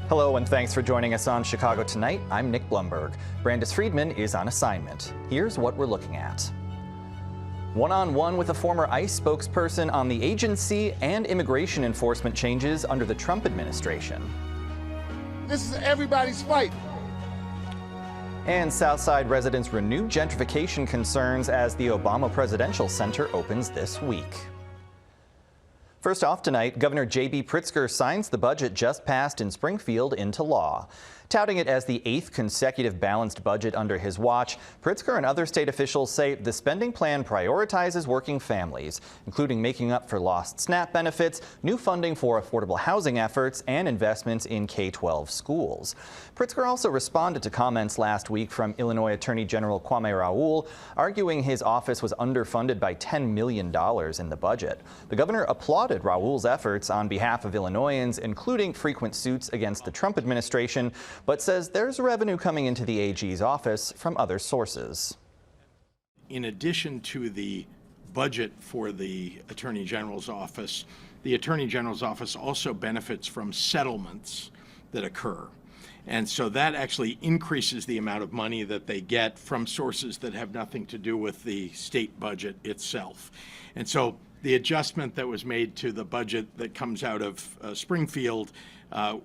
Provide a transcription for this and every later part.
Hello and thanks for joining us on Chicago Tonight. I'm Nick Blumberg. Brandis Friedman is on assignment. Here's what we're looking at. One-on-one with a former ICE spokesperson on the agency and immigration enforcement changes under the Trump administration. This is everybody's fight. And Southside residents renew gentrification concerns as the Obama Presidential Center opens this week. First off tonight, Governor J.B. Pritzker signs the budget just passed in Springfield into law. Touting it as the 8th consecutive balanced budget under his watch, Pritzker and other state officials say the spending plan prioritizes working families, including making up for lost SNAP benefits, new funding for affordable housing efforts, and investments in K-12 schools. Pritzker also responded to comments last week from Illinois Attorney General Kwame Raoul, arguing his office was underfunded by $10 million in the budget. The governor applauded Raoul's efforts on behalf of Illinoisans, including frequent suits against the Trump administration, but says there's revenue coming into the AG's office from other sources. In addition to the budget for the Attorney General's office, the Attorney General's office also benefits from settlements that occur. And so that actually increases the amount of money that they get from sources that have nothing to do with the state budget itself. And so the adjustment that was made to the budget that comes out of Springfield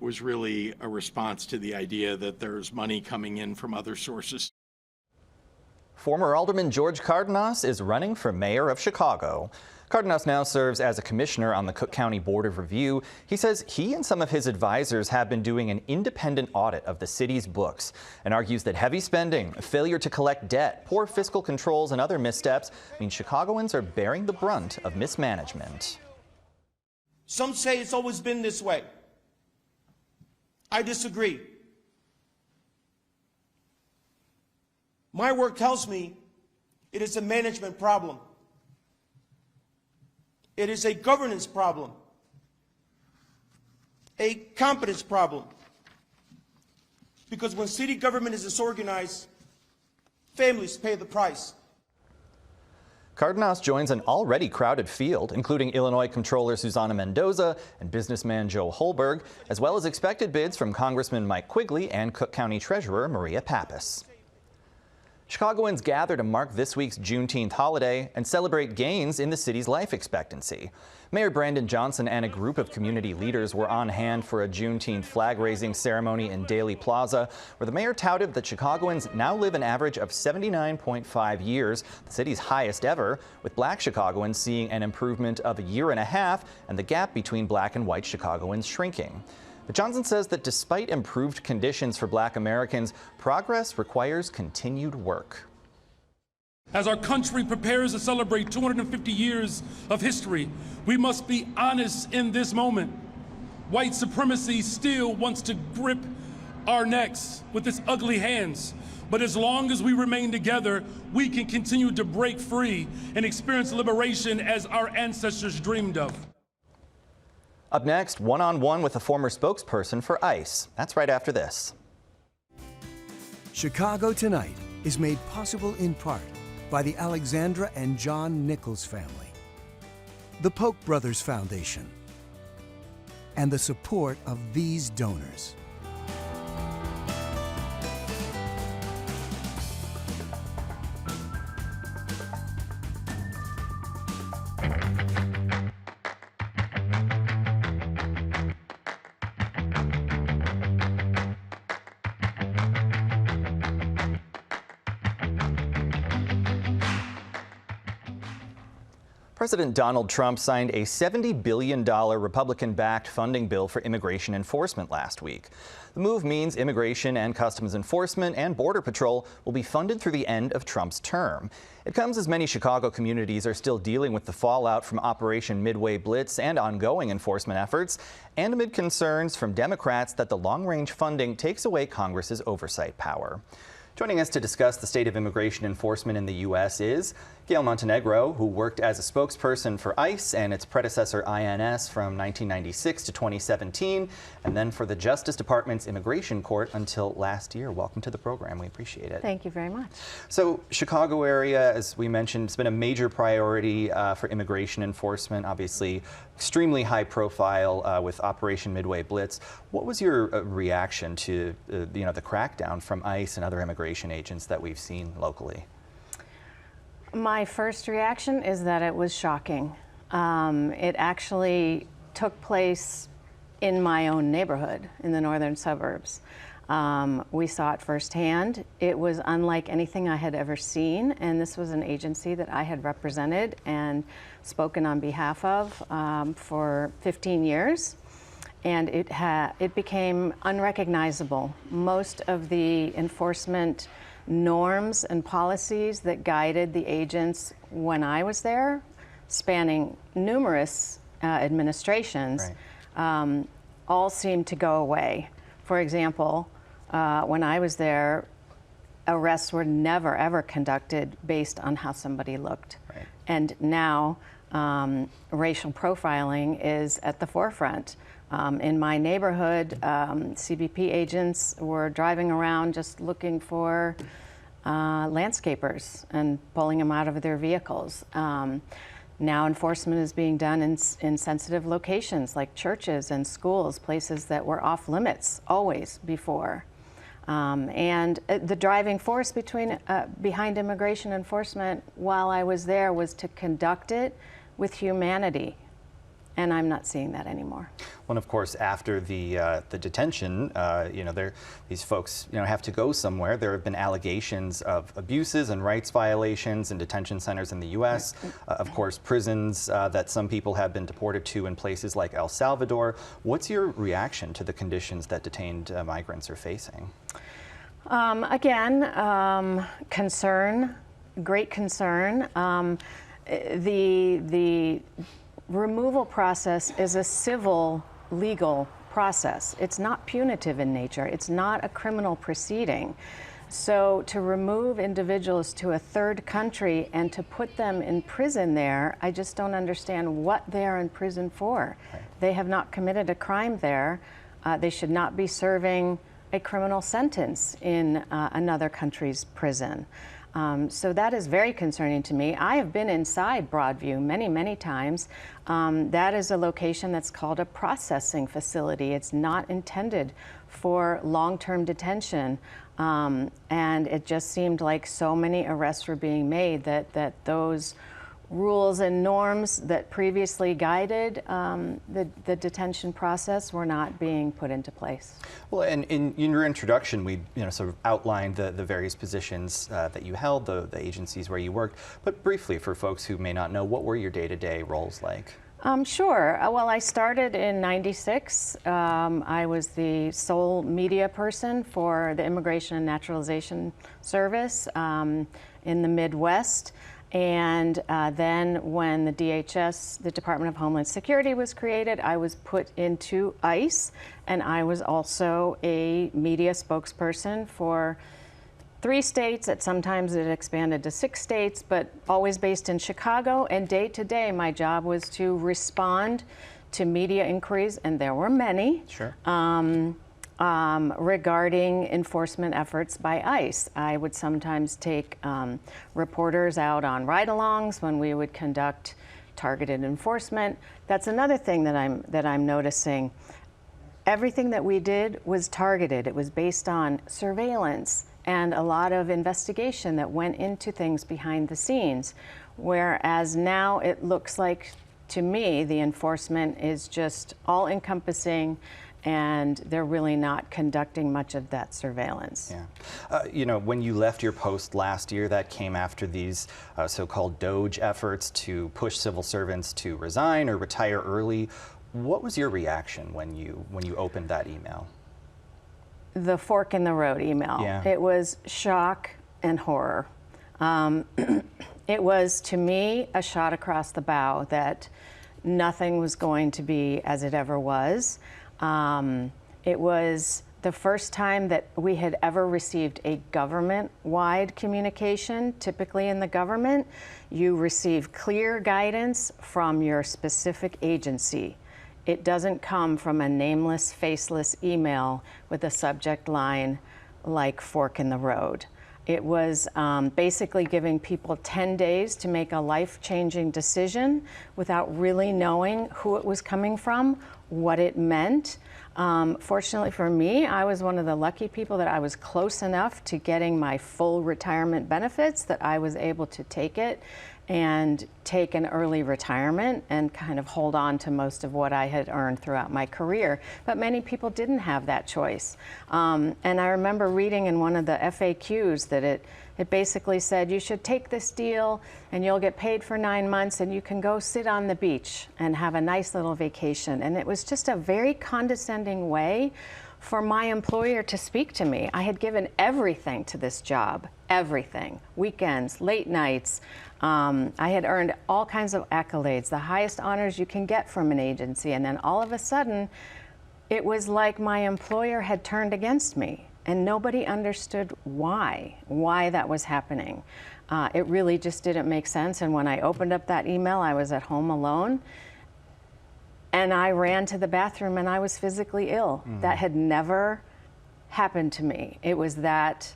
was really a response to the idea that there's money coming in from other sources. Former Alderman George Cardenas is running for mayor of Chicago. Cardenas now serves as a commissioner on the Cook County Board of Review. He says he and some of his advisors have been doing an independent audit of the city's books and argues that heavy spending, failure to collect debt, poor fiscal controls, and other missteps mean Chicagoans are bearing the brunt of mismanagement. Some say it's always been this way. I disagree. My work tells me it is a management problem. It is a governance problem, a competence problem. Because when city government is disorganized, families pay the price. Cardenas joins an already crowded field, including Illinois Comptroller Susana Mendoza and businessman Joe Holberg, as well as expected bids from Congressman Mike Quigley and Cook County Treasurer Maria Pappas. Chicagoans gather to mark this week's Juneteenth holiday and celebrate gains in the city's life expectancy. Mayor Brandon Johnson and a group of community leaders were on hand for a Juneteenth flag-raising ceremony in Daly Plaza, where the mayor touted that Chicagoans now live an average of 79.5 years, the city's highest ever, with black Chicagoans seeing an improvement of a year and a half and the gap between black and white Chicagoans shrinking. But Johnson says that despite improved conditions for black Americans, progress requires continued work. As our country prepares to celebrate 250 years of history, we must be honest in this moment. White supremacy still wants to grip our necks with its ugly hands. But as long as we remain together, we can continue to break free and experience liberation as our ancestors dreamed of. Up next, one-on-one with a former spokesperson for ICE. That's right after this. Chicago Tonight is made possible in part by the Alexandra and John Nichols family, the Polk Brothers Foundation, and the support of these donors. President Donald Trump signed a $70 billion Republican-backed funding bill for immigration enforcement last week. The move means Immigration and Customs Enforcement and Border Patrol will be funded through the end of Trump's term. It comes as many Chicago communities are still dealing with the fallout from Operation Midway Blitz and ongoing enforcement efforts, and amid concerns from Democrats that the long-range funding takes away Congress's oversight power. Joining us to discuss the state of immigration enforcement in the U.S. is Gail Montenegro, who worked as a spokesperson for ICE and its predecessor INS from 1996 to 2017, and then for the Justice Department's Immigration Court until last year. Welcome to the program. We appreciate it. Thank you very much. So, Chicago area, as we mentioned, it's been a major priority for immigration enforcement. Obviously, extremely high profile with Operation Midway Blitz. What was your reaction to the crackdown from ICE and other immigration agents that we've seen locally? My first reaction is that it was shocking. It actually took place in my own neighborhood in the northern suburbs. We saw it firsthand. It was unlike anything I had ever seen, and this was an agency that I had represented and spoken on behalf of for 15 years. And it became unrecognizable. Most of the enforcement norms and policies that guided the agents when I was there, spanning numerous administrations, right. All seemed to go away. For example, when I was there, arrests were never ever conducted based on how somebody looked. Right. And now racial profiling is at the forefront. In my neighborhood, CBP agents were driving around just looking for landscapers and pulling them out of their vehicles. Now enforcement is being done in sensitive locations like churches and schools, places that were off limits always before. And the driving force behind immigration enforcement while I was there was to conduct it with humanity. And I'm not seeing that anymore. Well, of course, after the detention, these folks have to go somewhere. There have been allegations of abuses and rights violations in detention centers in the U.S. Of course, prisons that some people have been deported to in places like El Salvador. What's your reaction to the conditions that detained migrants are facing? Concern, great concern. The removal process is a civil legal process. It's not punitive in nature. It's not a criminal proceeding. So to remove individuals to a third country and to put them in prison there, I just don't understand what they are in prison for. Right. They have not committed a crime there. They should not be serving a criminal sentence in another country's prison. So that is very concerning to me. I have been inside Broadview many, many times. That is a location that's called a processing facility. It's not intended for long-term detention. And it just seemed like so many arrests were being made that those rules and norms that previously guided the detention process were not being put into place. Well, and in your introduction, we sort of outlined the various positions that you held, the agencies where you worked. But briefly, for folks who may not know, what were your day-to-day roles like? Sure. Well, I started in '96. I was the sole media person for the Immigration and Naturalization Service in the Midwest. And then when the DHS, the Department of Homeland Security, was created, I was put into ICE, and I was also a media spokesperson for 3 states. Sometimes it expanded to 6 states, but always based in Chicago. And day to day, my job was to respond to media inquiries, and there were many. Sure. Regarding enforcement efforts by ICE. I would sometimes take reporters out on ride-alongs when we would conduct targeted enforcement. That's another thing that I'm noticing. Everything that we did was targeted. It was based on surveillance and a lot of investigation that went into things behind the scenes. Whereas now it looks like, to me, the enforcement is just all-encompassing, and they're really not conducting much of that surveillance. Yeah. When you left your post last year, that came after these so-called DOGE efforts to push civil servants to resign or retire early. What was your reaction when you opened that email? The fork in the road email. Yeah. It was shock and horror. It was, to me, a shot across the bow that nothing was going to be as it ever was. It was the first time that we had ever received a government-wide communication. Typically in the government, you receive clear guidance from your specific agency. It doesn't come from a nameless, faceless email with a subject line like fork in the road. It was basically giving people 10 days to make a life-changing decision without really knowing who it was coming from, what it meant. Fortunately for me, I was one of the lucky people that I was close enough to getting my full retirement benefits that I was able to take it and take an early retirement and kind of hold on to most of what I had earned throughout my career. But many people didn't have that choice. And I remember reading in one of the FAQs that it basically said, you should take this deal and you'll get paid for 9 months and you can go sit on the beach and have a nice little vacation. And it was just a very condescending way for my employer to speak to me. I had given everything to this job, everything, weekends, late nights. I had earned all kinds of accolades, the highest honors you can get from an agency. And then all of a sudden, it was like my employer had turned against me. And nobody understood why that was happening. It really just didn't make sense. And when I opened up that email, I was at home alone. And I ran to the bathroom and I was physically ill. That had never happened to me. It was that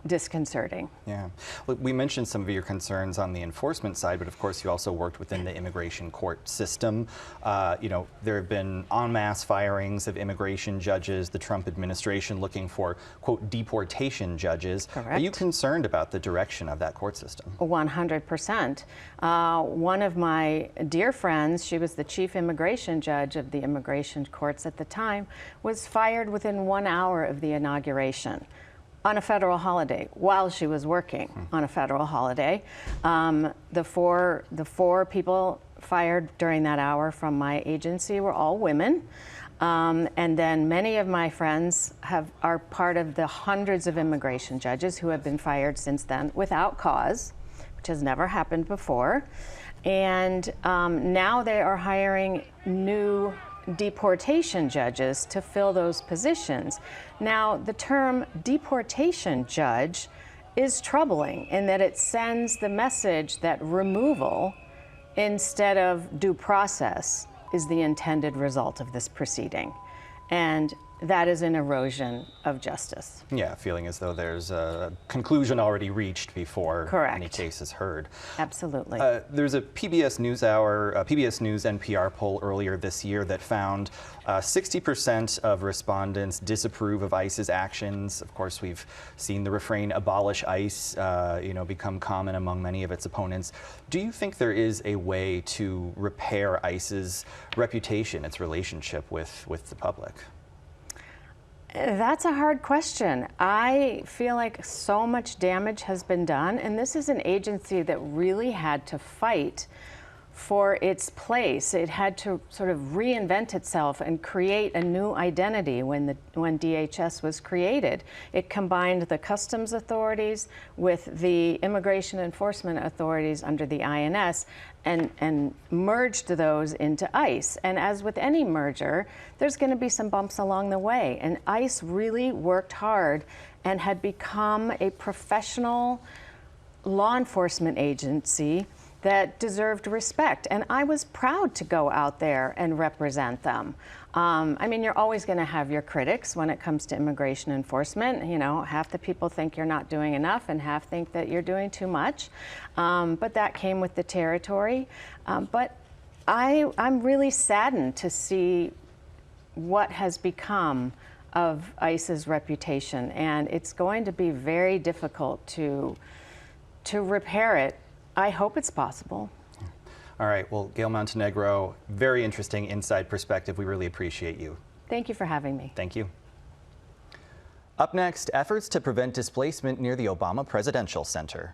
disconcerting. Yeah. Well, we mentioned some of your concerns on the enforcement side, but of course you also worked within the immigration court system. You know, there have been en masse firings of immigration judges, the Trump administration looking for, quote, deportation judges. Correct. Are you concerned about the direction of that court system? 100%. One of my dear friends, she was the chief immigration judge of the immigration courts at the time, was fired within 1 hour of the inauguration on a federal holiday while she was working on a federal holiday. The four people fired during that hour from my agency were all women. And then many of my friends are part of the hundreds of immigration judges who have been fired since then without cause, which has never happened before. And now they are hiring new deportation judges to fill those positions. Now, the term deportation judge is troubling in that it sends the message that removal instead of due process is the intended result of this proceeding. And that is an erosion of justice. Yeah, feeling as though there's a conclusion already reached before any case is heard. Absolutely. There's a PBS PBS News NPR poll earlier this year that found 60% of respondents disapprove of ICE's actions. Of course, we've seen the refrain "abolish ICE" become common among many of its opponents. Do you think there is a way to repair ICE's reputation, its relationship with the public? That's a hard question. I feel like so much damage has been done, and this is an agency that really had to fight for its place. It had to sort of reinvent itself and create a new identity when DHS was created. It combined the customs authorities with the immigration enforcement authorities under the INS and merged those into ICE. And as with any merger, there's going to be some bumps along the way. And ICE really worked hard and had become a professional law enforcement agency that deserved respect. And I was proud to go out there and represent them. I mean, you're always going to have your critics when it comes to immigration enforcement. You know, half the people think you're not doing enough and half think that you're doing too much. But that came with the territory. But I'm really saddened to see what has become of ICE's reputation. And it's going to be very difficult to repair it. I hope it's possible. All right, well, Gail Montenegro, very interesting inside perspective. We really appreciate you. Thank you for having me. Thank you. Up next, efforts to prevent displacement near the Obama Presidential Center.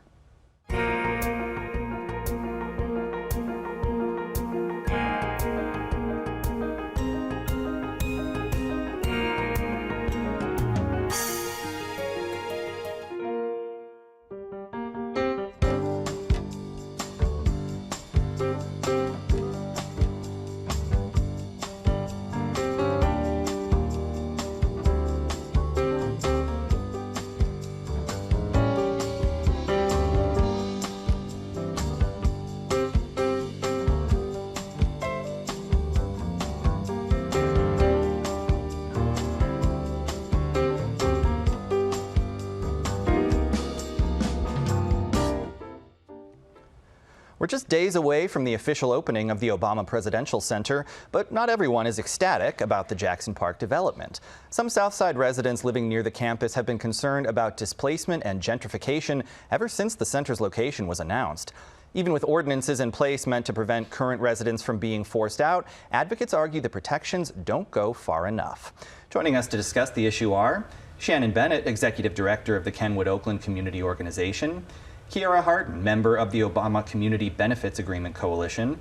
We're just days away from the official opening of the Obama Presidential Center, but not everyone is ecstatic about the Jackson Park development. Some Southside residents living near the campus have been concerned about displacement and gentrification ever since the center's location was announced. Even with ordinances in place meant to prevent current residents from being forced out, advocates argue the protections don't go far enough. Joining us to discuss the issue are Shannon Bennett, Executive Director of the Kenwood Oakland Community Organization, Kiara Harden, member of the Obama Community Benefits Agreement Coalition,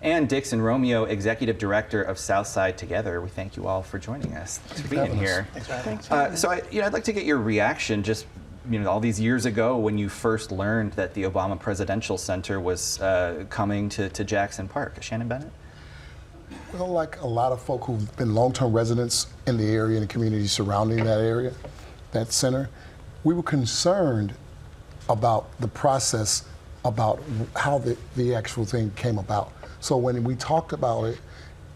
and Dixon Romeo, Executive Director of Southside Together. We thank you all for joining us. Thanks for being here. Thanks for having us. So I'd like to get your reaction just all these years ago when you first learned that the Obama Presidential Center was coming to Jackson Park. Shannon Bennett? Well, like a lot of folk who've been long-term residents in the area and the community surrounding that area, that center, we were concerned about the process, about how the actual thing came about. So when we talked about it,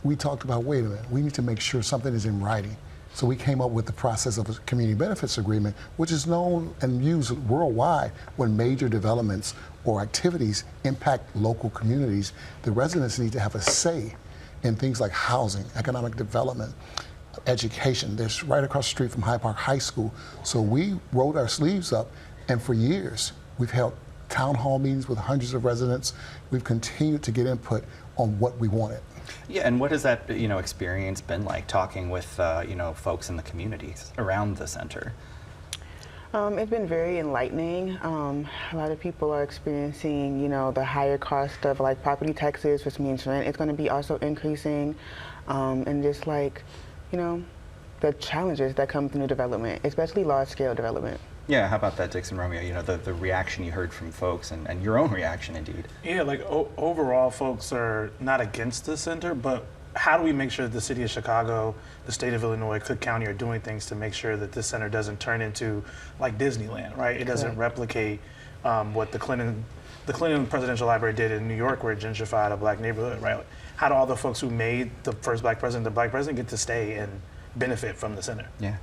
we talked about, wait a minute, we need to make sure something is in writing. So we came up with the process of a community benefits agreement, which is known and used worldwide when major developments or activities impact local communities. The residents need to have a say in things like housing, economic development, education. There's right across the street from Hyde Park High School. So we rolled our sleeves up, and for years we've held town hall meetings with hundreds of residents. We've continued to get input on what we wanted. Yeah, and what has that experience been like talking with folks in the communities around the center? It's been very enlightening. A lot of people are experiencing, the higher cost of like property taxes, which means rent is going to be also increasing, and just like, the challenges that come with new development, especially large-scale development. Yeah, how about that, Dixon Romeo? The reaction you heard from folks and your own reaction, indeed. Yeah, like overall, folks are not against the center, but how do we make sure that the city of Chicago, the state of Illinois, Cook County are doing things to make sure that this center doesn't turn into like Disneyland, right? It doesn't replicate what the Clinton Presidential Library did in New York, where it gentrified a black neighborhood, right? Like, how do all the folks who made the first black president, get to stay and benefit from the center? Yeah,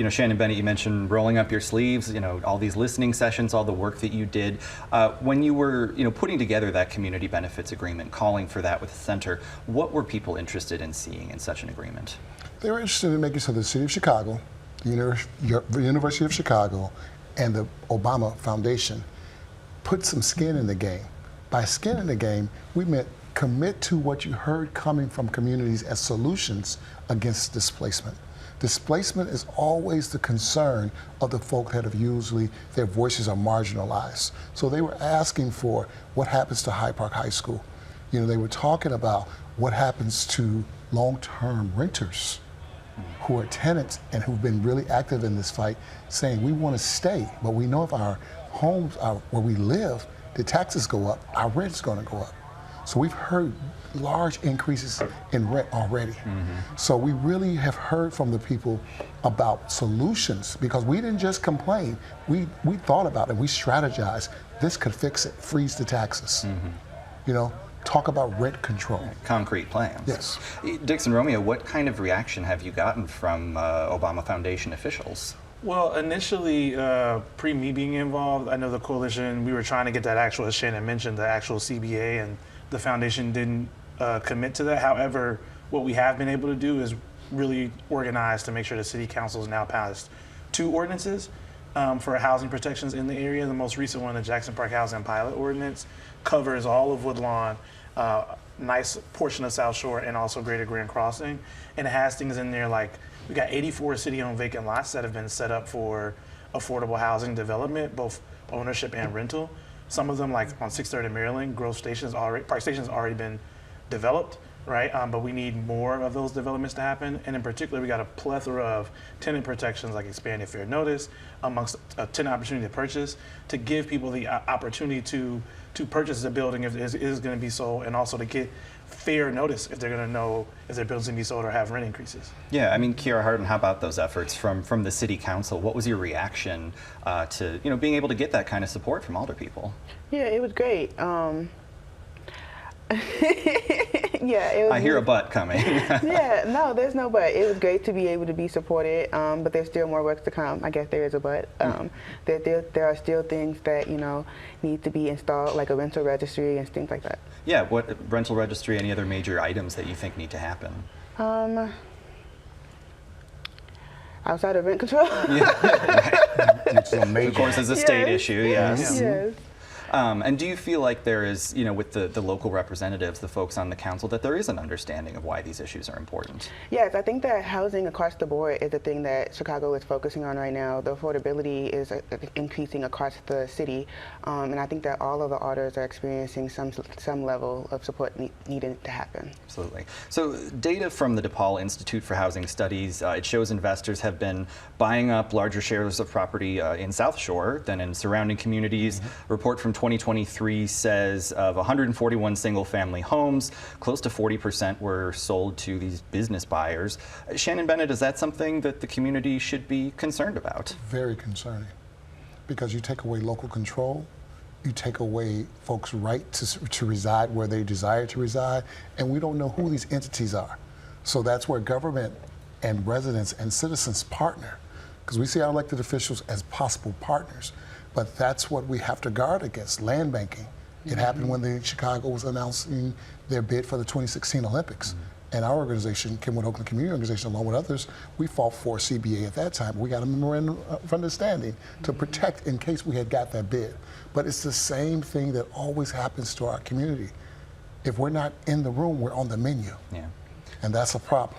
Shannon Bennett, you mentioned rolling up your sleeves, all these listening sessions, all the work that you did. When you were, putting together that community benefits agreement, calling for that with the center, what were people interested in seeing in such an agreement? They were interested in making sure the city of Chicago, the University of Chicago, and the Obama Foundation put some skin in the game. By skin in the game, we meant commit to what you heard coming from communities as solutions against displacement. Displacement is always the concern of the folk that have usually, their voices are marginalized. So they were asking for what happens to Hyde Park High School. They were talking about what happens to long-term renters who are tenants and who've been really active in this fight, saying we want to stay, but we know if our homes are where we live, the taxes go up, our rent's going to go up. So we've heard large increases in rent already. So we really have heard from the people about solutions, because we didn't just complain. We thought about it, we strategized. This could fix it, freeze the taxes. Talk about rent control. Concrete plans. Yes. Dixon Romeo, what kind of reaction have you gotten from Obama Foundation officials? Well, initially, pre me being involved, I know the coalition, we were trying to get that actual, as Shannon mentioned, the actual CBA, and the foundation didn't commit to that. However, what we have been able to do is really organize to make sure the city council has now passed 2 ordinances for housing protections in the area. The most recent one, the Jackson Park Housing Pilot Ordinance, covers all of Woodlawn, nice portion of South Shore, and also Greater Grand Crossing. And it has things in there like, we got 84 city-owned vacant lots that have been set up for affordable housing development, both ownership and rental. Some of them, like on 630 Maryland, Park Station's already been developed, right? But we need more of those developments to happen. And in particular, we got a plethora of tenant protections like expanded fair notice, amongst a tenant opportunity to purchase, to give people the opportunity to purchase the building if it is going to be sold, and also to get fair notice if they're going to know if their building's going to be sold or have rent increases. Yeah, I mean, Kiara Harden, how about those efforts from the city council? What was your reaction to being able to get that kind of support from alder people? Yeah, it was great. Yeah, it was I hear a but coming. Yeah, no, there's no but. It was great to be able to be supported, but there's still more work to come. I guess there is a but. There are still things that, you know, need to be installed, like a rental registry and things like that. Yeah, what rental registry, any other major items that you think need to happen? Outside of rent control? It's a major. Of course, it's a state issue, yes. Yes. And do you feel like there is, you know, with the local representatives, the folks on the council, that there is an understanding of why these issues are important? Yes, I think that housing across the board is the thing that Chicago is focusing on right now. The affordability is increasing across the city, and I think that all of the orders are experiencing some level of support needed to happen. Absolutely. So data from the DePaul Institute for Housing Studies, it shows investors have been buying up larger shares of property in South Shore than in surrounding communities. Report from 2023 says of 141 single-family homes, close to 40% were sold to these business buyers. Shannon Bennett, is that something that the community should be concerned about? Very concerning, because you take away local control, you take away folks' right to reside where they desire to reside, and we don't know who these entities are. So that's where government and residents and citizens partner, because we see our elected officials as possible partners. But that's what we have to guard against, land banking. It happened when Chicago was announcing their bid for the 2016 Olympics. And our organization, Kenwood Oakland Community Organization, along with others, we fought for CBA at that time. We got a memorandum of understanding to protect in case we had got that bid. But it's the same thing that always happens to our community. If we're not in the room, we're on the menu. Yeah. And that's a problem.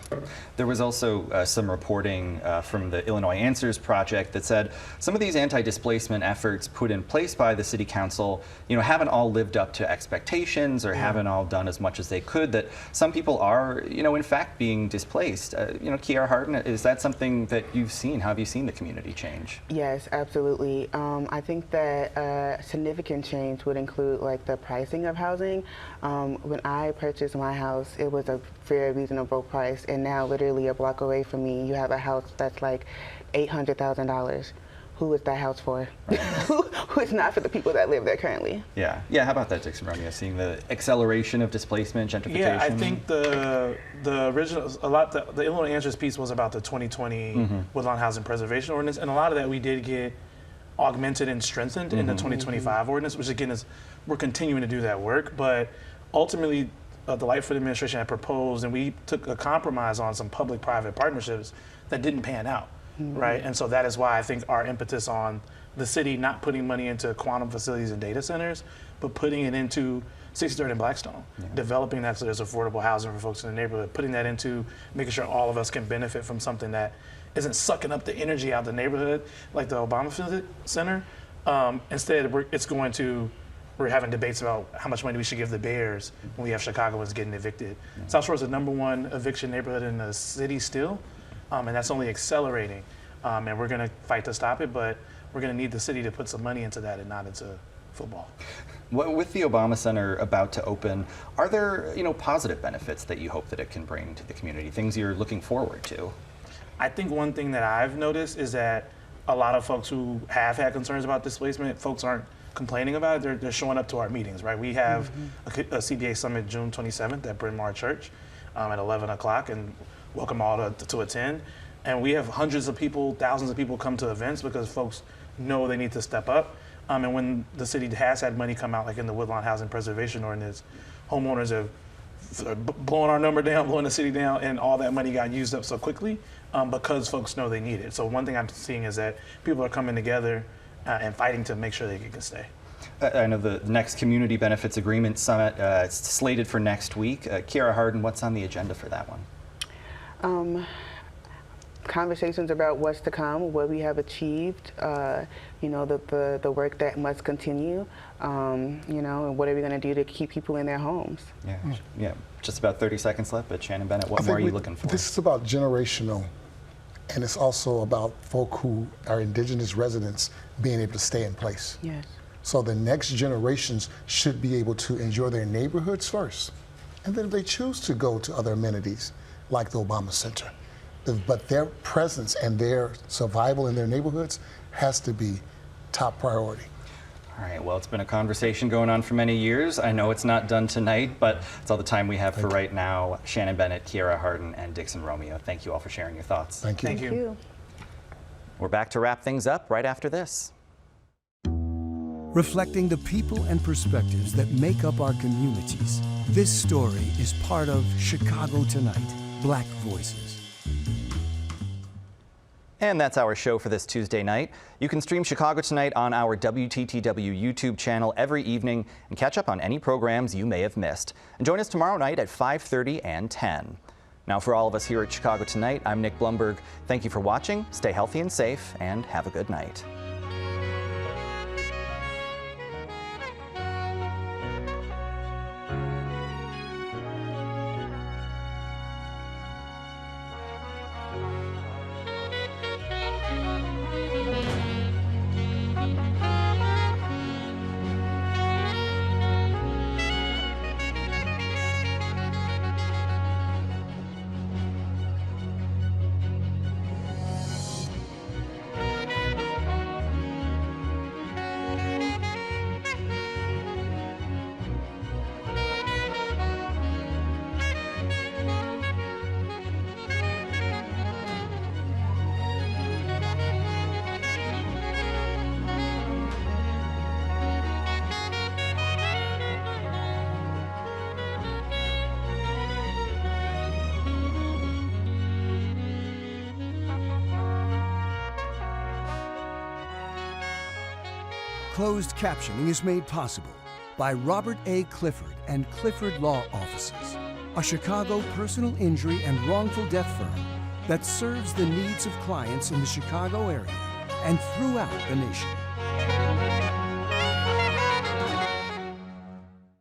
There was also some reporting from the Illinois Answers Project that said some of these anti-displacement efforts put in place by the City Council, you know, haven't all lived up to expectations or haven't all done as much as they could, that some people are, you know, in fact being displaced. You know, Kiara Harden, is that something that you've seen? How have you seen the community change? Yes, absolutely. I think that significant change would include like the pricing of housing. When I purchased my house, it was a very reasonable price, and now literally a block away from me, you have a house that's like $800,000. Who is that house for? Right. Who is not for the people that live there currently? Yeah. Yeah. How about that, Dixon Romeo? Seeing the acceleration of displacement, gentrification. Yeah, I think the original the Illinois Answers piece was about the 2020 Woodlawn Housing Preservation Ordinance, and a lot of that we did get augmented and strengthened in the 2025 ordinance, which again is we're continuing to do that work, but ultimately. The Lightfoot administration had proposed, and we took a compromise on some public-private partnerships that didn't pan out, right? And so that is why I think our impetus on the city not putting money into quantum facilities and data centers, but putting it into 63rd and Blackstone, developing that so there's affordable housing for folks in the neighborhood, putting that into making sure all of us can benefit from something that isn't sucking up the energy out of the neighborhood like the Obama Center. Instead, it's going to we're having debates about how much money we should give the Bears when we have Chicagoans getting evicted. South Shore is the #1 eviction neighborhood in the city still, and that's only accelerating. And we're going to fight to stop it, but we're going to need the city to put some money into that and not into football. Well, with the Obama Center about to open, are there, you know, positive benefits that you hope that it can bring to the community, things you're looking forward to? I think one thing that I've noticed is that a lot of folks who have had concerns about displacement, folks aren't complaining about it, they're showing up to our meetings, right? We have a CBA Summit June 27th at Bryn Mawr Church at 11 o'clock, and welcome all to attend. And we have hundreds of people, thousands of people come to events because folks know they need to step up. And when the city has had money come out, like in the Woodlawn Housing Preservation Ordinance, homeowners have blowing our number down, blowing the city down, and all that money got used up so quickly because folks know they need it. So one thing I'm seeing is that people are coming together and fighting to make sure they can stay. I know the next Community Benefits Agreement Summit, it's slated for next week. Kiara Harden, what's on the agenda for that one? Conversations about what's to come, what we have achieved, you know, the work that must continue, you know, and what are we going to do to keep people in their homes? Yeah. Just about 30 seconds left, but Shannon Bennett, what more are you looking for? This is about generational, and it's also about folk who are indigenous residents being able to stay in place. Yes. So the next generations should be able to enjoy their neighborhoods first. And then if they choose to go to other amenities like the Obama Center, but their presence and their survival in their neighborhoods has to be top priority. All right, well, it's been a conversation going on for many years. I know it's not done tonight, but it's all the time we have for right now. Shannon Bennett, Kiera Harden, and Dixon Romeo, thank you all for sharing your thoughts. Thank you. Thank you. We're back to wrap things up right after this. Reflecting the people and perspectives that make up our communities, this story is part of Chicago Tonight, Black Voices. And that's our show for this Tuesday night. You can stream Chicago Tonight on our WTTW YouTube channel every evening and catch up on any programs you may have missed. And join us tomorrow night at 5:30 and 10. Now, for all of us here at Chicago Tonight, I'm Nick Blumberg. Thank you for watching. Stay healthy and safe, and have a good night. Closed captioning is made possible by Robert A. Clifford and Clifford Law Offices, a Chicago personal injury and wrongful death firm that serves the needs of clients in the Chicago area and throughout the nation.